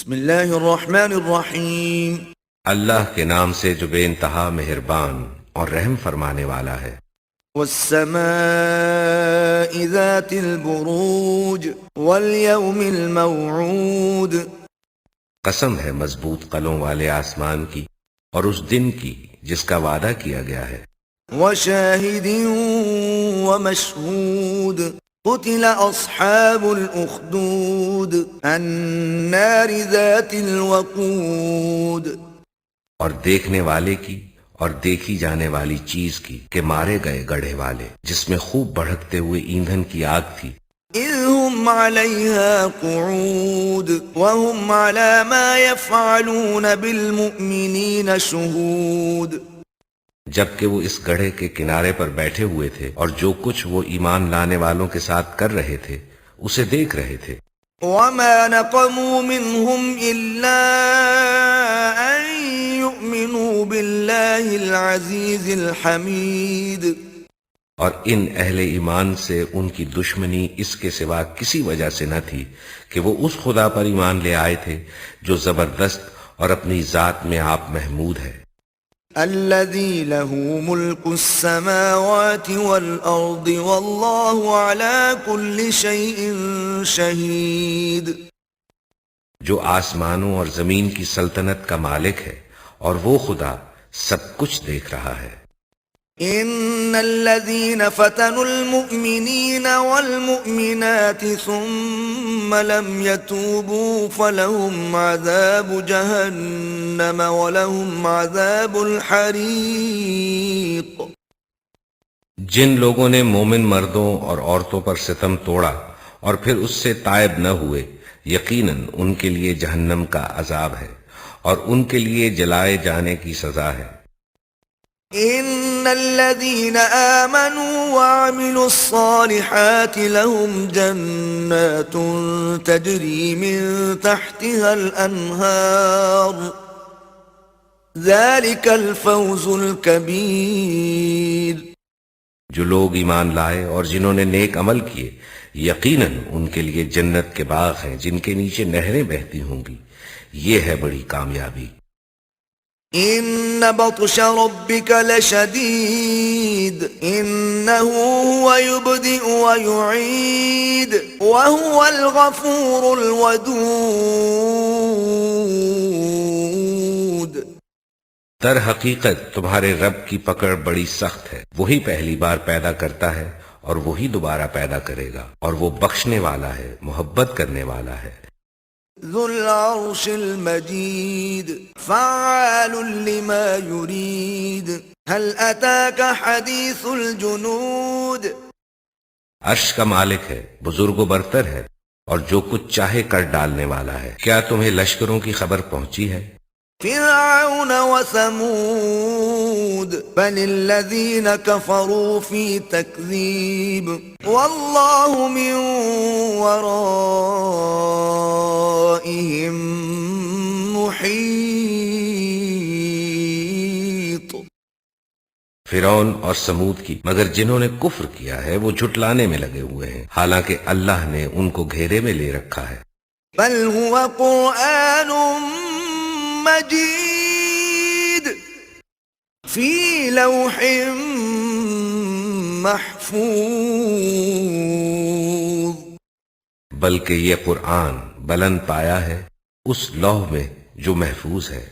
بسم اللہ الرحمن الرحیم اللہ کے نام سے جو بے انتہا مہربان اور رحم فرمانے والا ہے۔ والسماء ذات البروج واليوم الموعود، قسم ہے مضبوط قلوں والے آسمان کی اور اس دن کی جس کا وعدہ کیا گیا ہے۔ وشاہد ومشہود، قتل اصحاب الاخدود النار ذات الوقود، اور دیکھنے والے کی اور دیکھی جانے والی چیز کی کہ مارے گئے گڑھے والے جس میں خوب بڑھکتے ہوئے ایندھن کی آگ تھی۔ اذ هم عليها قعود وهم على ما يفعلون بالمؤمنين شهود، جبکہ وہ اس گڑھے کے کنارے پر بیٹھے ہوئے تھے اور جو کچھ وہ ایمان لانے والوں کے ساتھ کر رہے تھے اسے دیکھ رہے تھے۔ وما نقموا منهم إلا أن يؤمنوا بالله العزيز الحميد، اور ان اہل ایمان سے ان کی دشمنی اس کے سوا کسی وجہ سے نہ تھی کہ وہ اس خدا پر ایمان لے آئے تھے جو زبردست اور اپنی ذات میں آپ محمود ہے۔ الذي له ملك السماوات والأرض والله على كل شيء شهيد، جو آسمانوں اور زمین کی سلطنت کا مالک ہے اور وہ خدا سب کچھ دیکھ رہا ہے۔ إن الذين فتنوا المؤمنين والمؤمنات ثم لم يتوبوا فلهم عذاب جهنم ولهم عذاب الحريق، جن لوگوں نے مومن مردوں اور عورتوں پر ستم توڑا اور پھر اس سے تائب نہ ہوئے، یقیناً ان کے لیے جہنم کا عذاب ہے اور ان کے لیے جلائے جانے کی سزا ہے۔ إن الذين آمنوا وعملوا الصالحات لهم جنات تجري من تحتها الأنهار ذلك الفوز الكبير، جو لوگ ایمان لائے اور جنہوں نے نیک عمل کیے یقیناً ان کے لیے جنت کے باغ ہیں جن کے نیچے نہریں بہتی ہوں گی، یہ ہے بڑی کامیابی۔ إن بطش ربك لشديد إنه هو يبدئ ويعيد وهو الغفور الودود، در حقیقت تمہارے رب کی پکڑ بڑی سخت ہے، وہی پہلی بار پیدا کرتا ہے اور وہی دوبارہ پیدا کرے گا، اور وہ بخشنے والا ہے، محبت کرنے والا ہے۔ ذو العرش المجيد فعال لما يريد هل أتاك حديث الجنود، عرش کا مالک ہے، بزرگ و برتر ہے اور جو کچھ چاہے کر ڈالنے والا ہے۔ کیا تمہیں لشکروں کی خبر پہنچی ہے؟ فرعون وثمود بل الذين كفروا في تكذيب والله من ورائهم محيط، فرعون اور سمود کی، مگر جنہوں نے کفر کیا ہے وہ جھٹلانے میں لگے ہوئے ہیں، حالانکہ اللہ نے ان کو گھیرے میں لے رکھا ہے۔ بل هو قرآن مجید فی لوح محفوظ، بلکہ یہ قرآن بلند پایا ہے اس لوح میں جو محفوظ ہے۔